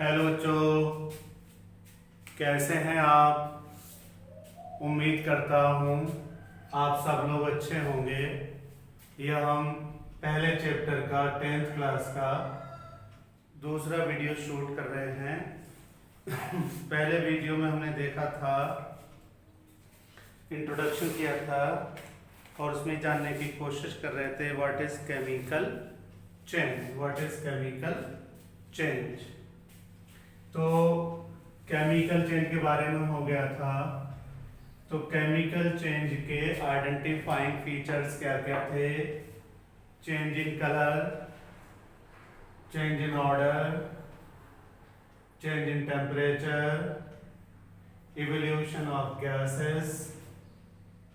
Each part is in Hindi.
हेलो बच्चों, कैसे हैं आप? उम्मीद करता हूँ आप सब लोग अच्छे होंगे। यह हम पहले चैप्टर का 10th क्लास का दूसरा वीडियो शूट कर रहे हैं। पहले वीडियो में हमने देखा था, इंट्रोडक्शन किया था और उसमें जानने की कोशिश कर रहे थे व्हाट इज केमिकल चेंज। तो केमिकल चेंज के बारे में हो गया था। तो केमिकल चेंज के आइडेंटिफाइंग फीचर्स क्या क्या थे? Change in colour, change in order, change in temperature, evolution of gases,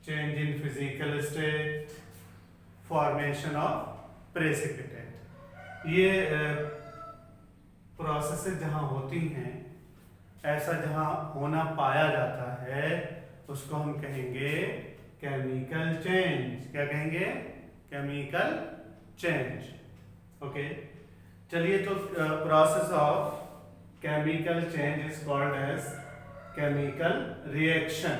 change in physical state, formation of precipitate. ये प्रोसेसेस जहाँ होती हैं, ऐसा जहाँ होना पाया जाता है, उसको हम कहेंगे केमिकल चेंज। क्या कहेंगे? Chemical change. ओके, चलिए। तो process of chemical change is called as chemical reaction.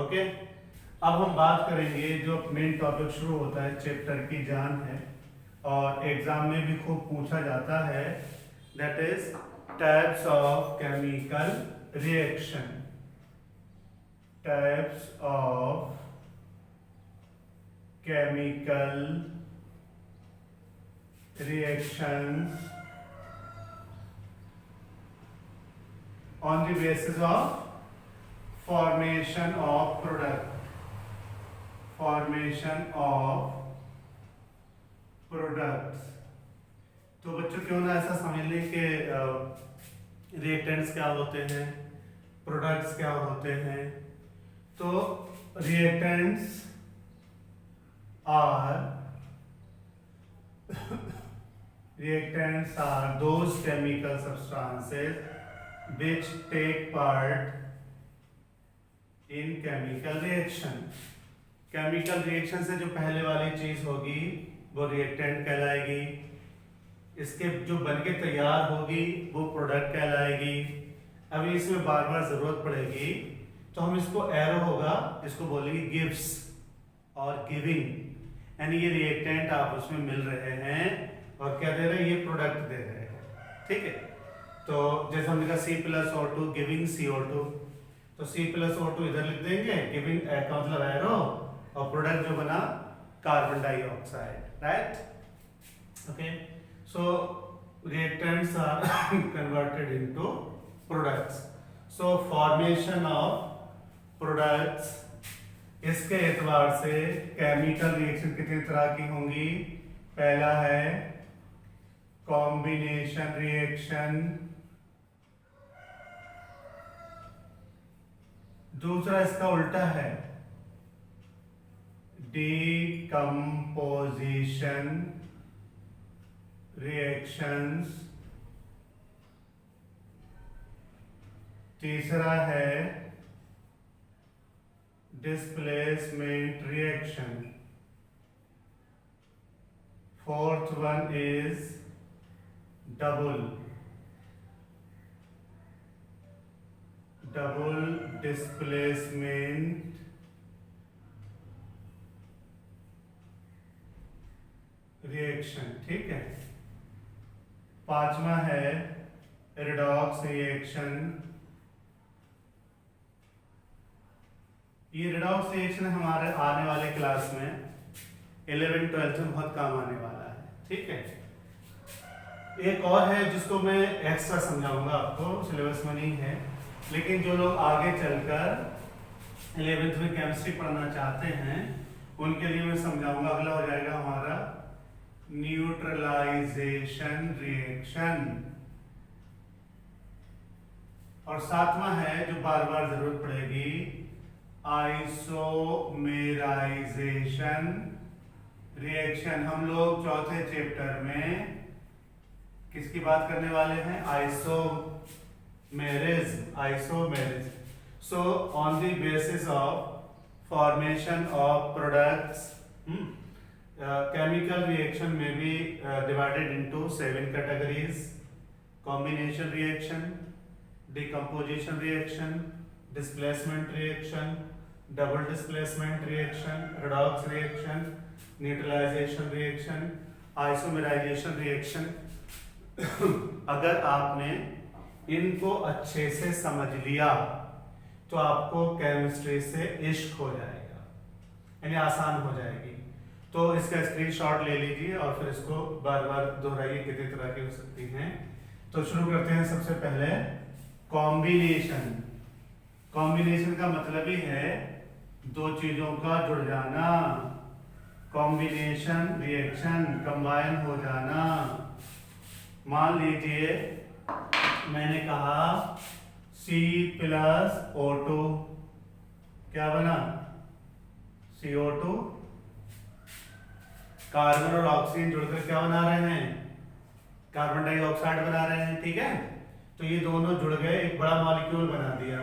Okay, अब हम बात करेंगे जो मेन टॉपिक शुरू होता है, चैप्टर की जान है और एग्जाम में भी खूब पूछा जाता है, that is types of chemical reaction. Types of chemical reactions on the basis of formation of product. Formation of products. तो बच्चों क्यों ना ऐसा समझ लें कि रिएक्टेंट्स क्या होते हैं, प्रोडक्ट्स क्या होते हैं। तो reactants are those chemical substances which take part in chemical reaction. Chemical reaction से जो पहले वाली चीज होगी वो रिएक्टेंट कहलाएगी, इसके जो बनके तैयार होगी वो प्रोडक्ट कहलाएगी। अभी इसमें बार बार जरूरत पड़ेगी तो हम इसको एरो होगा, इसको बोलेंगे गिव्स और गिविंग, यानी ये रिएक्टेंट आप उसमें मिल रहे हैं और क्या दे रहे हैं? ये प्रोडक्ट दे रहे हैं। ठीक है, तो जैसे हमने कहा C+O2 गिविंग CO2, तो C+O2 इधर लिख देंगे, गिविंग का मतलब एरो, और प्रोडक्ट जो बना carbon dioxide. Right? Okay, so reactants are converted into products. So formation of products, इसके एतबार से केमिकल रिएक्शन कितनी तरह की होंगी? पहला है कॉम्बिनेशन रिएक्शन, दूसरा इसका उल्टा है डीकम्पोजिशन रिएक्शंस, तीसरा है displacement reaction, fourth one is double displacement reaction. ठीक है, पांचवा है रिडॉक्स रिएक्शन। ये रिडॉक्स रिएक्शन हमारे आने वाले क्लास में 11th-12th में बहुत काम आने वाला है। ठीक है, एक और है जिसको मैं एक्स्ट्रा समझाऊंगा, आपको सिलेबस में नहीं है, लेकिन जो लोग आगे चलकर 11th में केमिस्ट्री पढ़ना चाहते हैं उनके लिए मैं समझाऊंगा। अगला हो जाएगा हमारा न्यूट्रलाइजेशन रिएक्शन, और सातवां है जो बार बार जरूरत पड़ेगी, आइसोमेराइजेशन रिएक्शन। हम लोग चौथे चैप्टर में किसकी बात करने वाले हैं? Isomerism. So on the basis of formation of products, chemical reaction may be divided into 7 categories. Combination reaction, decomposition reaction, displacement reaction, double displacement reaction, redox reaction, neutralisation reaction, isomerisation reaction. अगर आपने इनको अच्छे से समझ लिया तो आपको केमिस्ट्री से इश्क हो जाएगा, यानी आसान हो जाएगी। तो इसका स्क्रीनशॉट ले लीजिए और फिर इसको बार बार दोहराइए, कितनी तरह की हो सकती हैं। तो शुरू करते हैं सबसे पहले कॉम्बिनेशन। कॉम्बिनेशन का मतलब ही है दो चीजों का जुड़ जाना, कॉम्बिनेशन रिएक्शन, कंबाइन हो जाना। मान लीजिए मैंने कहा C+O2 क्या बना, CO2, कार्बन और ऑक्सीजन जुड़कर क्या बना रहे हैं, कार्बन डाइऑक्साइड बना रहे हैं, ठीक है। तो ये दोनों जुड़ गए, एक बड़ा मॉलिक्यूल बना दिया।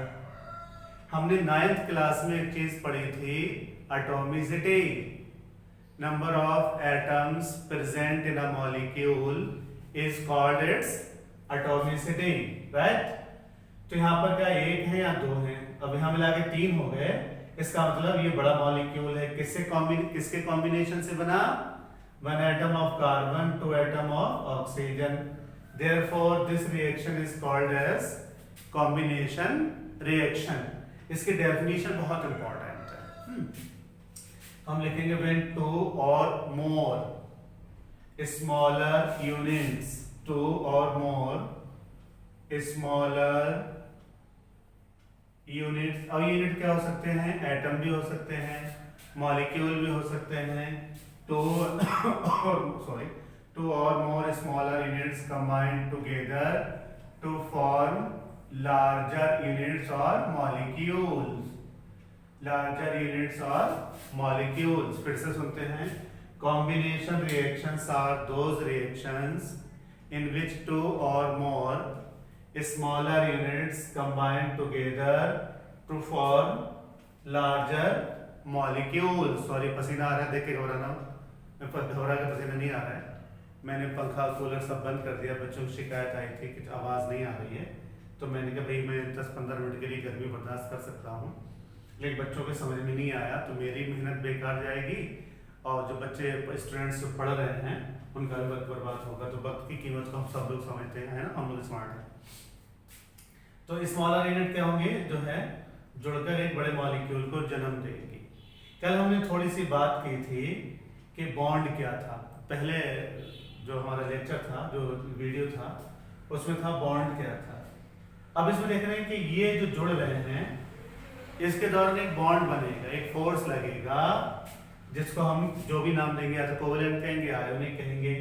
हमने 9th क्लास में एक चीज पढ़ी थी, atomicity, number of atoms present in a molecule is called its atomicity, right. तो यहाँ पर क्या एक है या दो है, अब यहाँ मिला के 3 हो गए, इसका मतलब ये बड़ा मॉलिक्यूल है। किसके कॉम्बिनेशन से बना, 1 atom of carbon, 2 atom of oxygen. Therefore, this reaction is called as combination reaction. इसकी डेफिनेशन बहुत इंपॉर्टेंट है। हम लिखेंगे when 2 or more smaller units, 2 or more smaller units, अब यूनिट क्या हो सकते हैं, एटम भी हो सकते हैं, मॉलिक्यूल भी हो सकते हैं। two or more smaller units combine together to form larger units or molecules. Larger units or molecules. फिर से सुनते हैं, combination reactions are those reactions in which 2 or more smaller units combine together to form larger molecules. Sorry, पसीना आ रहा है, देख के घबराना, घबरा के पसीना नहीं आ रहा है। मैंने पंखा कूलर सब बंद कर दिया, बच्चों की शिकायत आई थी कि आवाज़ नहीं आ रही है, तो मैंने कहा भाई मैं 10-15 मिनट के लिए गर्मी बर्दाश्त कर सकता हूँ, लेकिन बच्चों के समझ में नहीं आया तो मेरी मेहनत बेकार जाएगी और जो बच्चे स्टूडेंट्स जो पढ़ रहे हैं उनका भी वक्त बर्बाद होगा। तो वक्त की कीमत को हम सब लोग समझते हैं, है ना, हम लोग स्मार्ट हैं। तो स्मॉलर यूनिट क्या होंगे, जो है जुड़कर एक बड़े मॉलिक्यूल को जन्म देंगे। कल हमने थोड़ी सी बात की थी कि बॉन्ड क्या था, पहले जो हमारा लेक्चर था, जो वीडियो था, उसमें था बॉन्ड क्या था। अब इसमें देख रहे हैं कि ये जो जुड़ रहे हैं इसके दौरान एक बॉन्ड बनेगा, एक फोर्स लगेगा, जिसको हम जो भी नाम देंगे, या तो कोवेलेंट कहेंगे, आयोनिक कहेंगे।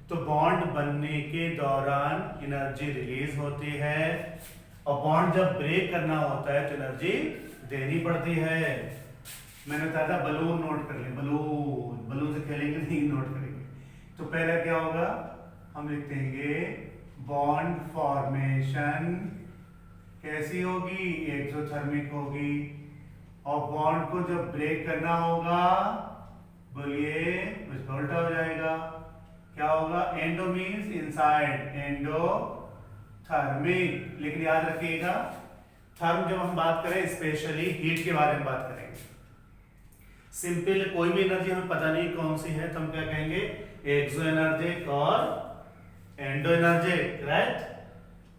तो बॉन्ड बनने के दौरान एनर्जी रिलीज होती है, और बॉन्ड जब ब्रेक करना होता है तो एनर्जी देनी पड़ती है। मैंने बताया था बलून नोट कर ले, बलून से खेलेंगे नहीं, नोट करेंगे। तो पहला क्या होगा, हम लिख देंगे बॉन्ड फॉर्मेशन कैसी होगी, एक्सोथर्मिक होगी। और बॉन्ड को जब ब्रेक करना होगा, बोलिए उसका उल्टा हो जाएगा, क्या होगा, एंडो मीन्स इनसाइड, एंडोथर्मिक। लेकिन याद रखिएगा, थर्म जब हम बात करें स्पेशली हीट के बारे में बात करेंगे। सिंपल कोई भी एनर्जी हमें पता नहीं कौन सी है तो हम क्या कहेंगे, एक्सो एनर्जिक और एंडो एनर्जिक, राइट।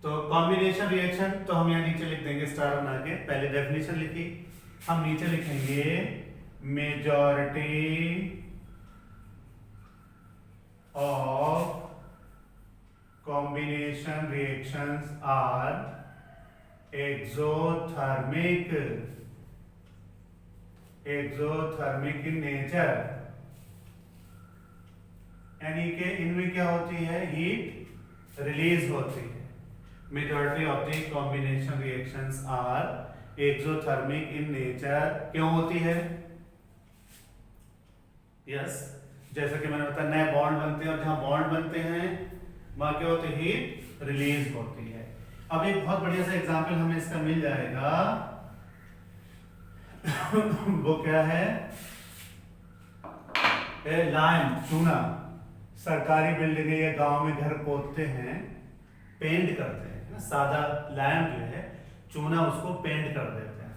तो कॉम्बिनेशन रिएक्शन तो हम यहाँ नीचे लिख देंगे स्टार बना के, पहले डेफिनेशन लिखी, हम नीचे लिखेंगे majority of combination reactions are exothermic in nature, यानी कि इनमें क्या होती है, हीट रिलीज होती है। Majority of the combination reactions are exothermic in nature. क्यों होती है, यस, जैसा कि मैंने बताया नए बॉन्ड बनते हैं और जहां बॉन्ड बनते हैं वहां क्या होती है, हीट रिलीज होती है। अब एक बहुत बढ़िया सा एग्जांपल हमें इसका मिल जाएगा वो क्या है, लाइम, चूना। सरकारी बिल्डिंग या गांव में घर पोतते हैं पेंट करते हैं ना, सादा लैम्प जो है चूना उसको पेंट कर देते हैं।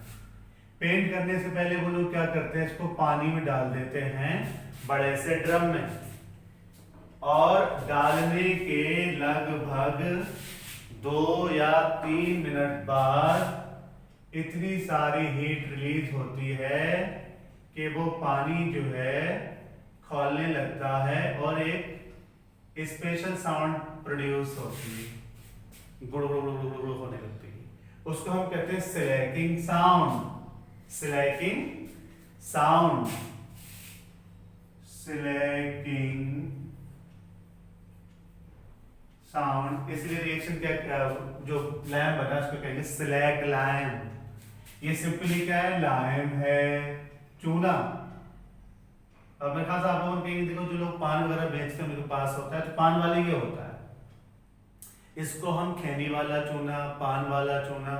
पेंट करने से पहले वो लोग क्या करते हैं, इसको पानी में डाल देते हैं बड़े से ड्रम में, और डालने के लगभग 2 या 3 मिनट बाद इतनी सारी हीट रिलीज होती है कि वो पानी जो है खौलने लगता है और एक स्पेशल साउंड प्रोड्यूस होती है, गुड़ गुड़ गुड़ गुड़ गुड़ होने लगती है। उसको हम कहते हैं Slaking sound. Slaking sound, Slaking sound. इसलिए रिएक्शन क्या, जो लैम्प बना उसको कहेंगे स्लैग लैम्प। ये सिंपली क्या है, लैम्प है चूना। अब मैं खास आप लोगों को कहेंगे, देखो जो लोग पान वगैरह बेचते हैं उनके पास होता है, तो पान वाले ये होता है। इसको हम खैनी वाला चूना, पान वाला चूना,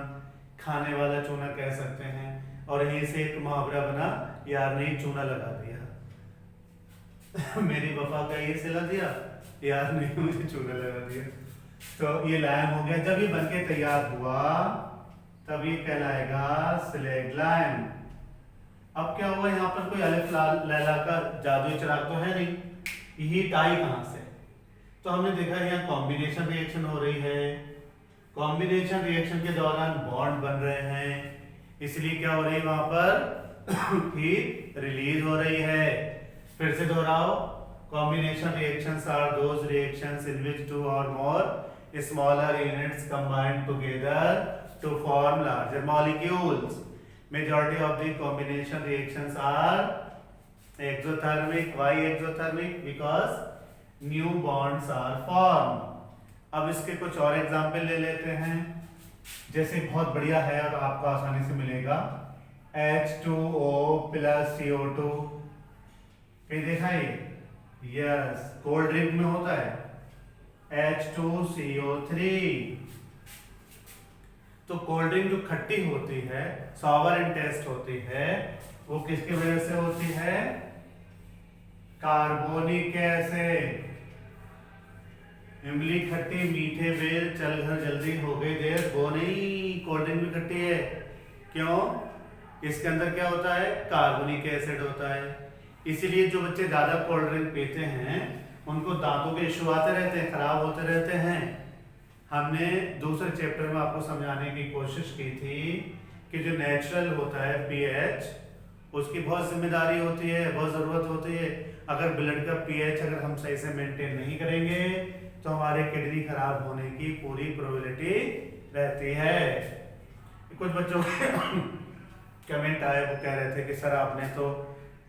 खाने वाला चूना कह सकते हैं। और यहीं से एक मुहावरा बना, यार ने चूना लगा दिया मेरी वफा का ये सिला दिया, यार ने मुझे चूना लगा दिया। तो ये लैम्प हो गया। जब ये बनके तैयार हुआ तब ये कहलाएगा स्लैग लैम्प। अब क्या हुआ, यहाँ पर कोई अलिफ लैला का जादुई चिराग तो है नहीं, हीट आई कहां से? तो हमने देखा यहाँ कॉम्बिनेशन रिएक्शन हो रही है। कॉम्बिनेशन रिएक्शन के दौरान बॉन्ड बन रहे हैं, इसलिए क्या हो रही है, वहां पर हीट रिलीज हो रही है। फिर से दोहराओ, combination reactions are those reactions in which 2 or more smaller units combine together to form larger molecules. Majority of the combination reactions are exothermic. Why exothermic? Because new bonds are formed. अब इसके कुछ और एग्जाम्पल ले लेते हैं। जैसे बहुत बढ़िया है और आपको आसानी से मिलेगा, H2O plus CO2। कहीं देखा ये? यस, कोल्ड ड्रिंक में होता है H2CO3। तो कोल्ड ड्रिंक जो खट्टी होती है, सॉवर इन टेस्ट होती है, वो किसकी वजह से होती है? Carbonic acid. इमली खट्टी मीठे बेर, चल घर जल्दी हो गई देर, वो नहीं, कोल्ड ड्रिंक भी खट्टी है। क्यों? इसके अंदर क्या होता है? कार्बोनिक एसिड होता है। इसीलिए जो बच्चे ज्यादा कोल्ड ड्रिंक पीते हैं उनको दांतों के इश्यू आते रहते हैं, खराब होते रहते हैं। हमने दूसरे चैप्टर में आपको समझाने की कोशिश की थी कि जो नेचुरल होता है पीएच, उसकी बहुत जिम्मेदारी होती है, बहुत जरूरत होती है। अगर ब्लड का पीएच अगर हम सही से मेंटेन नहीं करेंगे तो हमारे किडनी खराब होने की पूरी प्रोबेबिलिटी रहती है। कुछ बच्चों के कमेंट आए, वो कह रहे थे कि सर आपने तो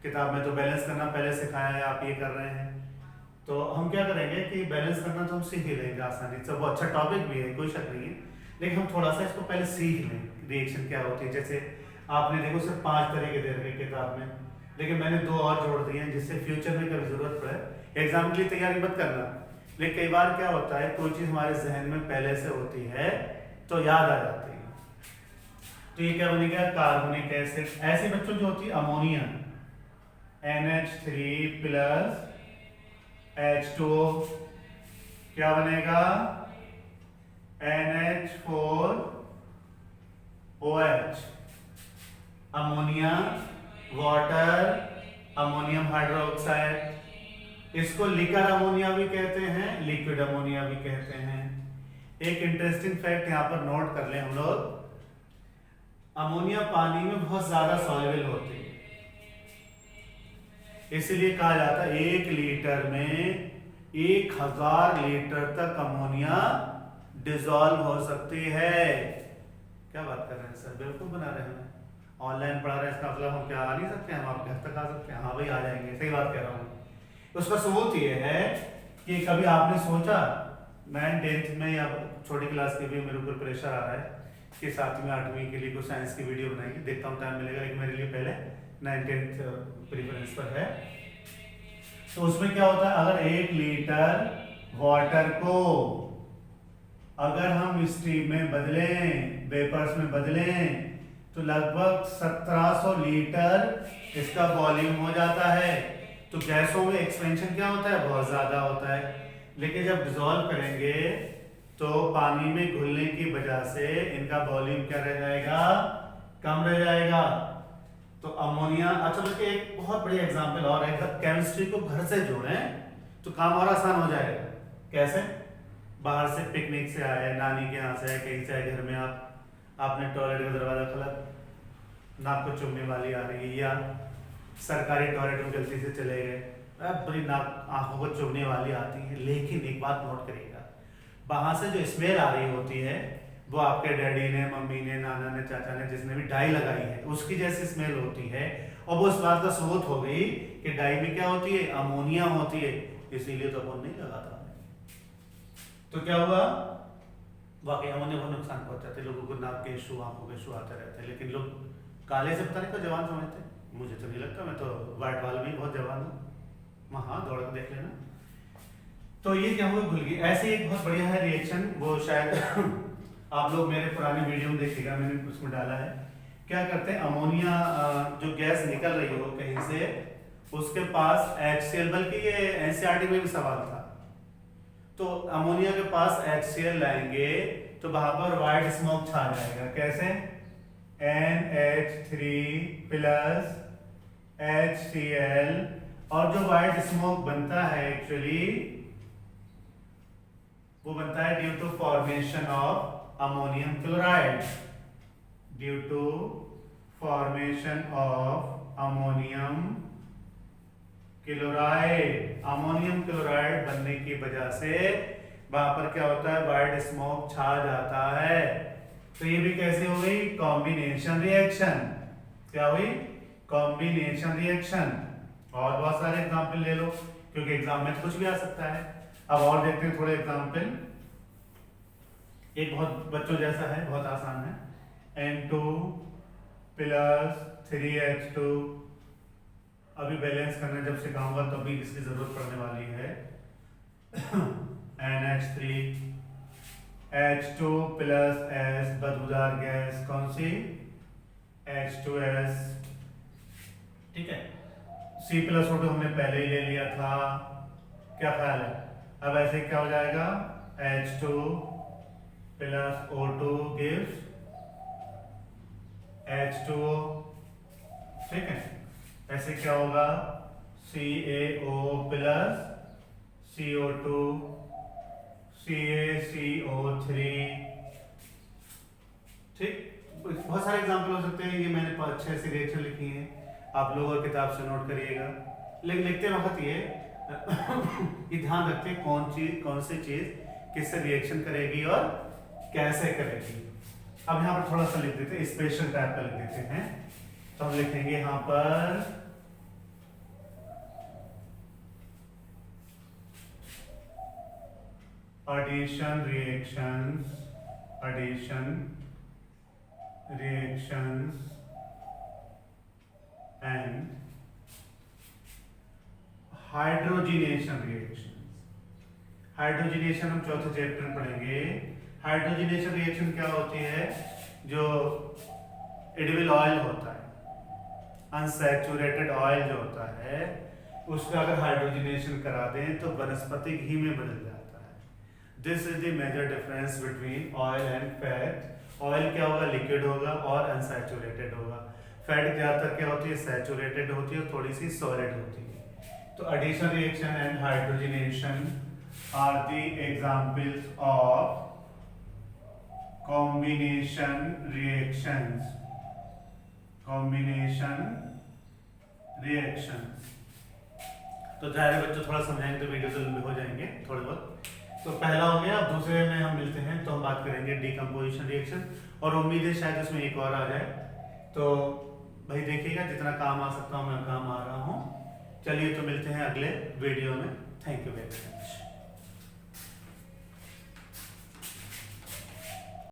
किताब में तो बैलेंस करना पहले सिखाया है, आप ये कर रहे हैं। तो हम क्या करेंगे कि बैलेंस करना तो हम सीख ही लेंगे आसानी से, वो अच्छा टॉपिक भी है, कोई शक नहीं है, लेकिन हम थोड़ा सा इसको पहले सीख लें रिएक्शन क्या होती है। जैसे आपने देखो सिर्फ 5 तरीके दे रखे किताब में, लेकिन मैंने 2 और जोड़ दिए हैं जिससे फ्यूचर में कभी जरूरत पड़े। एग्जाम के लिए तैयारी मत करना, लेकिन कई बार क्या होता है कोई चीज हमारे जहन में पहले से होती है तो याद आ जाती है। तो ये क्या बनेगा? Carbonic acid. ऐसे बच्चों जो होती है अमोनिया, NH3 प्लस H2O, क्या बनेगा? NH4OH। Ammonia, water, ammonium hydroxide. इसको लिकर अमोनिया भी कहते हैं, लिक्विड अमोनिया भी कहते हैं। एक इंटरेस्टिंग फैक्ट यहां पर नोट कर लें हम लोग, अमोनिया पानी में बहुत ज्यादा सॉल्युबल होती है, इसलिए कहा जाता है 1 लीटर में 1000 लीटर तक अमोनिया डिसॉल्व हो सकती है। क्या बात कर रहे हैं सर, बिल्कुल बना रहे हैं, ऑनलाइन पढ़ा रहे हैं, इसका मतलब हम क्या आ नहीं सकते, हम आपके घर तक आ सकते हैं? हाँ भाई आ जाएंगे, सही बात कह रहा हूँ। उसका सबूत ये है कि कभी आपने सोचा, 9th 10th में या छोटी क्लास के भी मेरे ऊपर प्रेशर आ रहा है कि 7वीं 8वीं के लिए कोई साइंस की वीडियो बनाएंगे, देखता हूँ टाइम मिलेगा, लेकिन मेरे लिए पहले 9th 10th प्रेफरेंस पर है। तो उसमें क्या होता है, अगर 1 लीटर वाटर को अगर हम स्टीम में बदलें, वेपर्स में बदलें, तो लगभग 1700 लीटर इसका वॉल्यूम हो जाता है। तो गैसों में एक्सपेंशन क्या होता है? बहुत ज्यादा होता है। लेकिन जब डिसॉल्व करेंगे तो पानी में घुलने की वजह से इनका वॉल्यूम क्या रह जाएगा, कम रह जाएगा। तो अमोनिया, अच्छा बल्कि एक बहुत बड़ी एग्जांपल और है, केमिस्ट्री को घर से जोड़ें तो काम और आसान हो जाएगा। कैसे? बाहर से पिकनिक से आए, नानी के यहाँ से आए, कहीं से आए, घर में आपने टॉयलेट का दरवाजा खोला, नाक को चुभने वाली आ रही है, या सरकारी टॉयलेट में गलती से चले गए, बड़ी नाक आंखों को चुभने वाली आती है। लेकिन एक बात नोट करिएगा, बाहर से जो स्मेल आ रही होती है वो आपके डैडी ने, मम्मी ने, नाना ने, चाचा ने, जिसने भी डाई लगाई है उसकी जैसी स्मेल होती है। और वो इस बात का सबूत हो गई कि डाई में क्या होती है, अमोनिया होती है, इसीलिए तो अपन नहीं लगाता। तो क्या हुआ, वाकई अमोनिया बहुत नुकसान पहुंचाते, लोगों को नाक के इशू, आंखों के इशू आते रहते हैं। लेकिन लोग काले से पता नहीं क्यों जवान समझते, मुझे तो नहीं लगता, मैं तो व्हाइट वाल में बहुत जवान हूँ। हाँ, दौड़ के देख लेना। तो ये क्या हुआ, घुल गई। ऐसे एक बहुत बढ़िया है रिएक्शन, वो शायद आप लोग मेरे पुराने वीडियो में देखिएगा, मैंने उसमें डाला है। क्या करते हैं, अमोनिया जो गैस निकल रही हो कहीं से, उसके पास HCl, बल्कि ये एनसीईआरटी में भी सवाल था, तो अमोनिया के पास HCl लाएंगे तो वहां पर व्हाइट स्मोक छा जाएगा। कैसे? NH3 प्लस HCl, और जो व्हाइट स्मोक बनता है एक्चुअली वो बनता है due to formation of ammonium chloride, due to formation of ammonium chloride. Ammonium chloride बनने की वजह से वहां पर क्या होता है, व्हाइट स्मोक छा जाता है। तो ये भी कैसे हो गई, कॉम्बिनेशन रिएक्शन। क्या हुई, कॉम्बिनेशन रिएक्शन। और बहुत सारे एग्जांपल ले लो, क्योंकि एग्जाम में तो कुछ भी आ सकता है। अब और देखते हैं थोड़े एग्जांपल। एक बहुत बच्चों जैसा है, बहुत आसान है, N2 प्लस 3H2। अभी बैलेंस करना जब सिखाऊंगा तब भी इसकी जरूरत पड़ने वाली है। NH3 H2 प्लस S, बदबूदार गैस कौन सी, H2S, ठीक है। C प्लस O2 हमने पहले ही ले लिया था, क्या ख्याल है? अब ऐसे क्या हो जाएगा, H2 plus O2 gives H2O, ठीक है। ऐसे क्या होगा, CaO प्लस CO2 CaCO3, ठीक। बहुत सारे एग्जांपल हो सकते हैं, ये मैंने 5-6 से रिएक्शन लिखी हैं, आप लोग और किताब से नोट करिएगा। लेकिन लिखते वक्त ये ध्यान रखते कौन सी चीज किससे रिएक्शन करेगी और कैसे करेगी। अब यहाँ पर थोड़ा सा लिख देते हैं, स्पेशल टाइप का लिख देते हैं। तो हम लिखेंगे यहाँ पर addition reactions and hydrogenation reactions। Hydrogenation हम चौथे चैप्टर में पढ़ेंगे। हाइड्रोजनेशन रिएक्शन क्या होती है, जो एडिबल ऑयल होता है, अनसैचुरेटेड ऑयल जो होता है, उसका अगर हाइड्रोजनेशन करा दें तो वनस्पति घी में बदल जाता है। This is the major difference between oil and fat. Oil क्या होगा, लिक्विड होगा और अनसैचुरेटेड होगा। फैट ज्यादातर क्या होती है, सैचुरेटेड होती है, थोड़ी सी सॉलिड होती है। तो addition reaction and hydrogenation are the examples of combination reactions। तो जाहिर है बच्चों, थोड़ा समझाएंगे तो वीडियो तो लंबे हो जाएंगे थोड़े बहुत। तो पहला हो गया, अब दूसरे में हम मिलते हैं तो हम बात करेंगे डीकम्पोजिशन रिएक्शन, और उम्मीद है शायद उसमें एक और आ जाए। तो भाई देखिएगा, जितना काम आ सकता हूँ मैं काम आ रहा हूँ। चलिए तो मिलते हैं अगले वीडियो में। Thank you very much.